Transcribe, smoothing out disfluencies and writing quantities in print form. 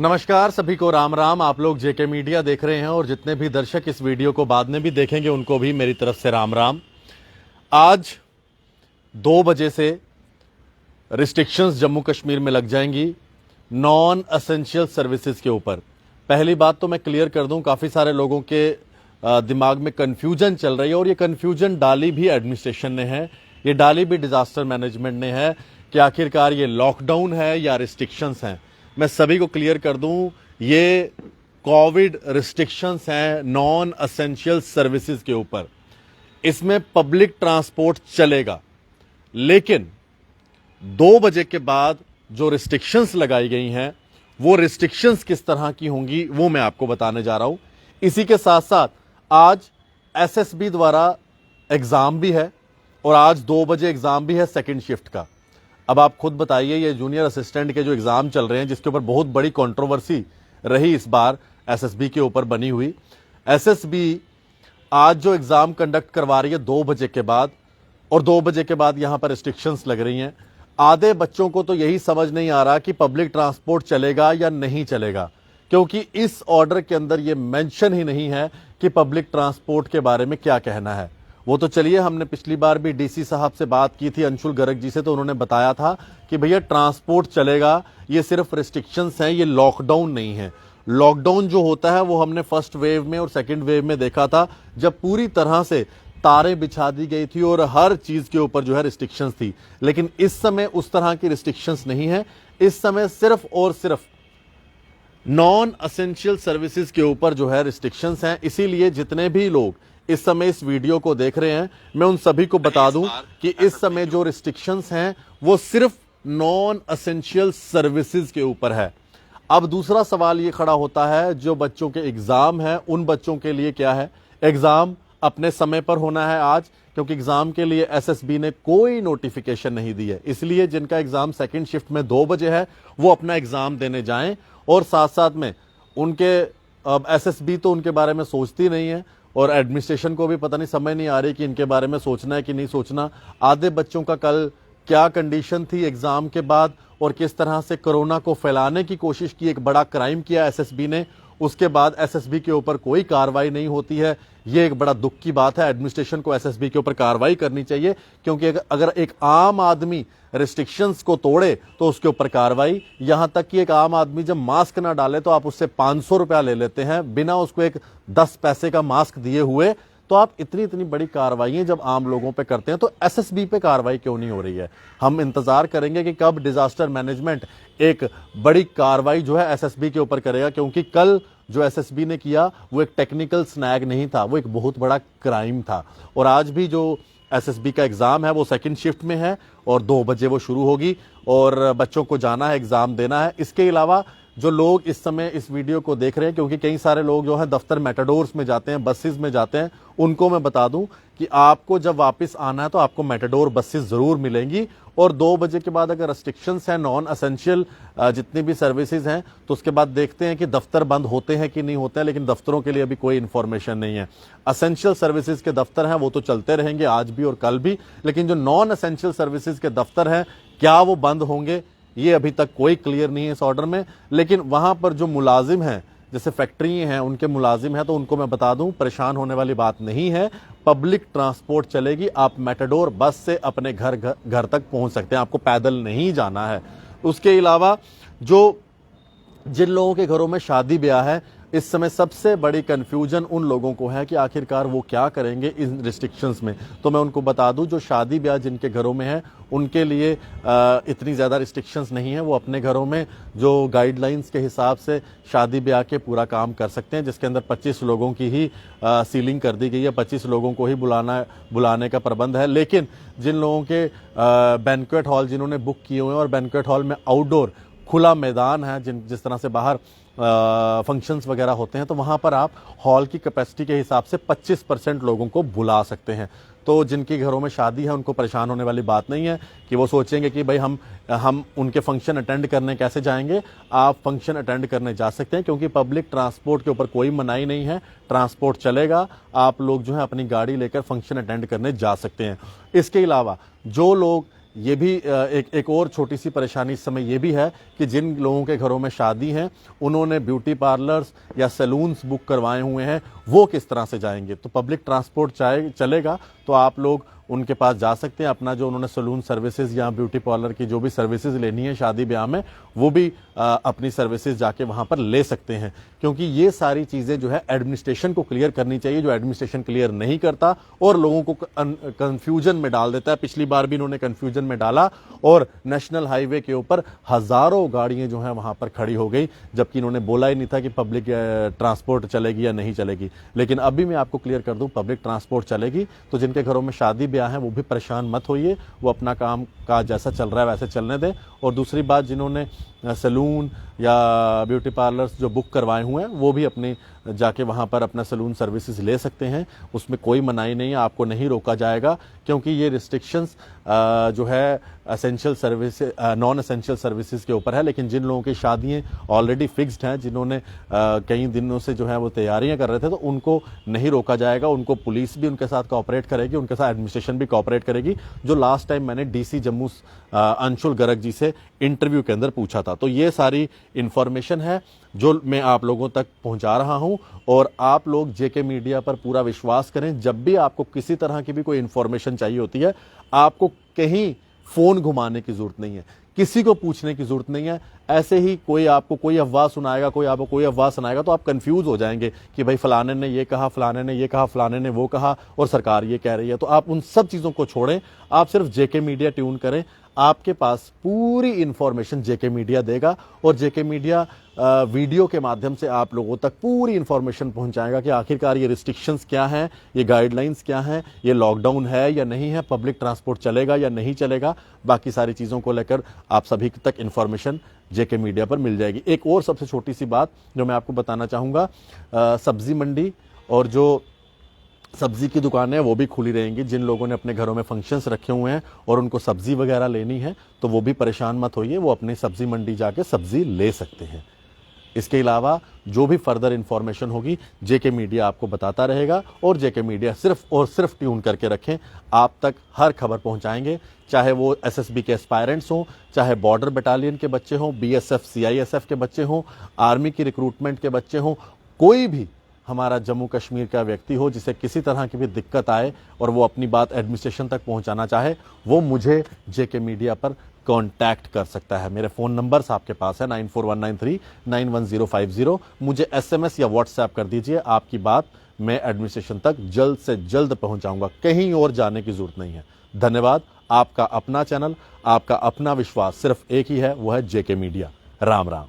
नमस्कार सभी को राम राम। आप लोग जेके मीडिया देख रहे हैं और जितने भी दर्शक इस वीडियो को बाद में भी देखेंगे उनको भी मेरी तरफ से राम राम। आज 2 बजे से रिस्ट्रिक्शंस जम्मू कश्मीर में लग जाएंगी नॉन एसेंशियल सर्विसेज के ऊपर। पहली बात तो मैं क्लियर कर दूं, काफी सारे लोगों के दिमाग में कंफ्यूजन चल रही है और ये कंफ्यूजन डाली भी एडमिनिस्ट्रेशन ने है, ये डाली भी डिजास्टर मैनेजमेंट ने है कि आखिरकार ये लॉकडाउन है या रिस्ट्रिक्शंस हैं। मैं सभी को क्लियर कर दूं, ये कोविड रिस्ट्रिक्शंस हैं नॉन एसेंशियल सर्विसेज के ऊपर। इसमें पब्लिक ट्रांसपोर्ट चलेगा, लेकिन 2 बजे के बाद जो रिस्ट्रिक्शंस लगाई गई हैं वो रिस्ट्रिक्शंस किस तरह की होंगी वो मैं आपको बताने जा रहा हूं। इसी के साथ साथ आज एसएसबी द्वारा एग्जाम भी है और आज 2 बजे एग्जाम भी है सेकंड शिफ्ट का। अब आप खुद बताइए, ये जूनियर असिस्टेंट के जो एग्जाम चल रहे हैं जिसके ऊपर बहुत बड़ी कंट्रोवर्सी रही इस बार एसएसबी के ऊपर बनी हुई, एसएसबी आज जो एग्जाम कंडक्ट करवा रही है 2 बजे के बाद, और 2 बजे के बाद यहां पर रिस्ट्रिक्शंस लग रही हैं। आधे बच्चों को तो यही समझ नहीं आ रहा कि पब्लिक ट्रांसपोर्ट चलेगा या नहीं चलेगा, क्योंकि इस ऑर्डर के अंदर यह मेंशन ही नहीं है कि पब्लिक ट्रांसपोर्ट के बारे में क्या कहना है। वो तो चलिए, हमने पिछली बार भी डीसी साहब से बात की थी, अंशुल गर्ग जी से, तो उन्होंने बताया था कि भैया ट्रांसपोर्ट चलेगा, ये सिर्फ रिस्ट्रिक्शंस हैं, ये लॉकडाउन नहीं है। लॉकडाउन जो होता है वो हमने फर्स्ट वेव में और सेकंड वेव में देखा था, जब पूरी तरह से तारें बिछा दी गई थी और हर चीज के ऊपर जो है रिस्ट्रिक्शंस थी। लेकिन इस समय उस तरह की रिस्ट्रिक्शंस नहीं है। इस समय सिर्फ और सिर्फ नॉन एसेंशियल सर्विसेज के ऊपर जो है रिस्ट्रिक्शंस हैं। इसीलिए जितने भी लोग इस समय इस वीडियो को देख रहे हैं, मैं उन सभी को बता दूं कि इस समय जो रिस्ट्रिक्शंस हैं वो सिर्फ नॉन एसेंशियल सर्विसेज के ऊपर है। अब दूसरा सवाल ये खड़ा होता है, जो बच्चों के एग्जाम है उन बच्चों के लिए क्या है? एग्जाम अपने समय पर होना है आज, क्योंकि एग्जाम के लिए एसएसबी ने कोई नोटिफिकेशन नहीं दी है। इसलिए जिनका एग्जाम सेकंड शिफ्ट में 2 बजे है वो अपना एग्जाम देने जाएं। और साथ साथ में उनके एसएसबी तो उनके बारे में सोचती नहीं है और एडमिनिस्ट्रेशन को भी पता नहीं, समझ नहीं आ रही कि इनके बारे में सोचना है कि नहीं सोचना। आधे बच्चों का कल क्या कंडीशन थी एग्जाम के बाद और किस तरह से कोरोना को फैलाने की कोशिश की, एक बड़ा क्राइम किया एसएसबी ने, उसके बाद एसएसबी के ऊपर कोई कार्रवाई नहीं होती है। ये एक बड़ा दुख की बात है। एडमिनिस्ट्रेशन को एसएसबी के ऊपर कार्रवाई करनी चाहिए, क्योंकि अगर एक आम आदमी रिस्ट्रिक्शंस को तोड़े तो उसके ऊपर कार्रवाई। यहां तक कि एक आम आदमी जब मास्क ना डाले तो आप उससे 500 रुपया ले लेते हैं बिना उसको एक 10 पैसे का मास्क दिए हुए। तो आप इतनी बड़ी कार्रवाई जब आम लोगों पे करते हैं तो एसएसबी पे कार्रवाई क्यों नहीं हो रही है? हम इंतजार करेंगे कि कब डिजास्टर मैनेजमेंट एक बड़ी कार्रवाई जो है एसएसबी के ऊपर करेगा, क्योंकि कल जो एसएसबी ने किया वो एक टेक्निकल स्नैग नहीं था, वो एक बहुत बड़ा क्राइम था। और आज भी जो एसएसबी का एग्जाम है वो सेकंड शिफ्ट में है और 2 बजे वो शुरू होगी और बच्चों को जाना है, एग्जाम देना है। इसके अलावा जो लोग इस समय इस वीडियो को देख रहे हैं, क्योंकि कई सारे लोग जो है दफ्तर मेटाडोर्स में जाते हैं, बसेस में जाते हैं, उनको मैं बता दूं कि आपको जब वापस आना है तो आपको मेटाडोर बसेस जरूर मिलेंगी। और 2 बजे के बाद अगर रेस्ट्रिक्शंस हैं नॉन एसेंशियल जितनी भी सर्विसेज हैं तो उसके बाद देखते हैं कि दफ्तर बंद होते हैं कि नहीं होते हैं, लेकिन दफ्तरों के लिए अभी कोई इंफॉर्मेशन नहीं है। एसेंशियल सर्विसेज के दफ्तर हैं वो तो चलते रहेंगे आज भी और कल भी, लेकिन जो नॉन एसेंशियल सर्विसेज के दफ्तर हैं क्या वो बंद होंगे ये अभी तक कोई क्लियर नहीं है इस ऑर्डर में। लेकिन वहां पर जो मुलाजिम हैं, जैसे फैक्ट्री हैं उनके मुलाजिम हैं, तो उनको मैं बता दूं परेशान होने वाली बात नहीं है। पब्लिक ट्रांसपोर्ट चलेगी, आप मेटाडोर बस से अपने घर तक पहुंच सकते हैं, आपको पैदल नहीं जाना है। उसके अलावा जो जिन लोगों के घरों में शादी ब्याह है, इस समय सबसे बड़ी कंफ्यूजन उन लोगों को है कि आखिरकार वो क्या करेंगे इन रिस्ट्रिक्शंस में। तो मैं उनको बता दूं, जो शादी ब्याह जिनके घरों में है उनके लिए इतनी ज़्यादा रिस्ट्रिक्शंस नहीं है। वो अपने घरों में जो गाइडलाइंस के हिसाब से शादी ब्याह के पूरा काम कर सकते हैं, जिसके अंदर 25 लोगों की ही सीलिंग कर दी गई है, 25 लोगों को ही बुलाने का प्रबंध है। लेकिन जिन लोगों के बैंक्वेट हॉल जिन्होंने बुक किए हुए हैं और बैंक्वेट हॉल में आउटडोर खुला मैदान है, जिस तरह से बाहर फंक्शंस वगैरह होते हैं, तो वहां पर आप हॉल की कैपेसिटी के हिसाब से 25% लोगों को बुला सकते हैं। तो जिनके घरों में शादी है उनको परेशान होने वाली बात नहीं है कि वो सोचेंगे कि भाई हम उनके फंक्शन अटेंड करने कैसे जाएंगे। आप फंक्शन अटेंड करने जा सकते हैं, क्योंकि पब्लिक ट्रांसपोर्ट के ऊपर कोई मनाही नहीं है, ट्रांसपोर्ट चलेगा। आप लोग जो है अपनी गाड़ी लेकर फंक्शन अटेंड करने जा सकते हैं। इसके अलावा जो लोग ये भी एक और छोटी सी परेशानी इस समय ये भी है कि जिन लोगों के घरों में शादी है उन्होंने ब्यूटी पार्लर्स या सैलून्स बुक करवाए हुए हैं, वो किस तरह से जाएंगे। तो पब्लिक ट्रांसपोर्ट चलेगा तो आप लोग उनके पास जा सकते हैं, अपना जो उन्होंने सैलून सर्विसेज या ब्यूटी पार्लर की जो भी सर्विसेज लेनी है शादी ब्याह में, वो भी अपनी सर्विसेज जाके वहां पर ले सकते हैं। क्योंकि ये सारी चीजें जो है एडमिनिस्ट्रेशन को क्लियर करनी चाहिए, जो एडमिनिस्ट्रेशन क्लियर नहीं करता और लोगों को कंफ्यूजन में डाल देता है। पिछली बार भी इन्होंने कंफ्यूजन में डाला और नेशनल हाईवे के ऊपर हजारों गाड़ियां जो है वहां पर खड़ी हो गई, जबकि इन्होंने बोला ही नहीं था कि पब्लिक ट्रांसपोर्ट चलेगी या नहीं चलेगी। लेकिन अभी मैं आपको क्लियर कर दूं, पब्लिक ट्रांसपोर्ट चलेगी। तो जिनके घरों में शादी ब्याह है वो भी परेशान मत होइए, वो अपना काम काज जैसा चल रहा है वैसे चलने दें। और दूसरी बात, जिन्होंने सैलून या ब्यूटी पार्लर्स जो बुक करवाए हुए हैं वो भी अपने जाके वहां पर अपना सैलून सर्विसेज ले सकते हैं, उसमें कोई मनाही नहीं है, आपको नहीं रोका जाएगा। क्योंकि ये रिस्ट्रिक्शंस जो है essential service non essential services के ऊपर है। लेकिन जिन लोगों की शादियां ऑलरेडी फिक्स्ड हैं, जिन्होंने कई दिनों से जो है वो तैयारियां कर रहे थे, तो उनको नहीं रोका जाएगा। उनको पुलिस भी उनके साथ कोऑपरेट करेगी, उनके साथ एडमिनिस्ट्रेशन भी कोऑपरेट करेगी, जो लास्ट टाइम मैंने डीसी जम्मू अंशुल गर्ग जी से इंटरव्यू के अंदर पूछा था। तो ये सारी इंफॉर्मेशन है जो मैं आप लोगों तक पहुंचा रहा हूं। और आप लोग जेके मीडिया पर पूरा विश्वास करें। जब भी आपको किसी तरह की भी कोई इंफॉर्मेशन चाहिए होती है, आपको कहीं फोन घुमाने की जरूरत नहीं है, किसी को पूछने की जरूरत नहीं है। ऐसे ही कोई आपको कोई अफवाह सुनाएगा, कोई आपको कोई अफवाह सुनाएगा तो आप कंफ्यूज हो जाएंगे कि भाई फलाने ने ये कहा, फलाने ने ये कहा, फलाने ने वो कहा और सरकार ये कह रही है। तो आप उन सब चीजों को छोड़ें, आप सिर्फ जेके मीडिया ट्यून करें। आपके पास पूरी इंफॉर्मेशन जेके मीडिया देगा और जेके मीडिया वीडियो के माध्यम से आप लोगों तक पूरी इंफॉर्मेशन पहुंचाएगा कि आखिरकार ये रिस्ट्रिक्शंस क्या हैं, ये गाइडलाइंस क्या हैं, ये लॉकडाउन है या नहीं है, पब्लिक ट्रांसपोर्ट चलेगा या नहीं चलेगा। बाकी सारी चीज़ों को लेकर आप सभी तक इंफॉर्मेशन जेके मीडिया पर मिल जाएगी। एक और सबसे छोटी सी बात जो मैं आपको बताना चाहूँगा, सब्जी मंडी और जो सब्जी की दुकानें वो भी खुली रहेंगी। जिन लोगों ने अपने घरों में फंक्शंस रखे हुए हैं और उनको सब्जी वगैरह लेनी है तो वो भी परेशान मत होइए, वो अपनी सब्जी मंडी जाके सब्जी ले सकते हैं। इसके अलावा जो भी फर्दर इंफॉर्मेशन होगी जेके मीडिया आपको बताता रहेगा और जेके मीडिया सिर्फ और सिर्फ ट्यून करके रखें, आप तक हर खबर पहुंचाएंगे। चाहे वो एसएसबी के एस्पायरेंट्स हों, चाहे बॉर्डर बटालियन के बच्चे हों, बीएसएफ सीआईएसएफ के बच्चे हों, आर्मी की रिक्रूटमेंट के बच्चे हों, कोई भी हमारा जम्मू कश्मीर का व्यक्ति हो जिसे किसी तरह की भी दिक्कत आए और वो अपनी बात एडमिनिस्ट्रेशन तक पहुंचाना चाहे, वो मुझे जेके मीडिया पर कांटेक्ट कर सकता है। मेरे फोन नंबर्स आपके पास है 9419391050। मुझे एसएमएस या व्हाट्सएप कर दीजिए, आपकी बात मैं एडमिनिस्ट्रेशन तक जल्द से जल्द पहुंचाऊंगा, कहीं और जाने की जरूरत नहीं है। धन्यवाद। आपका अपना चैनल, आपका अपना विश्वास सिर्फ एक ही है, वो है जेके मीडिया। राम राम।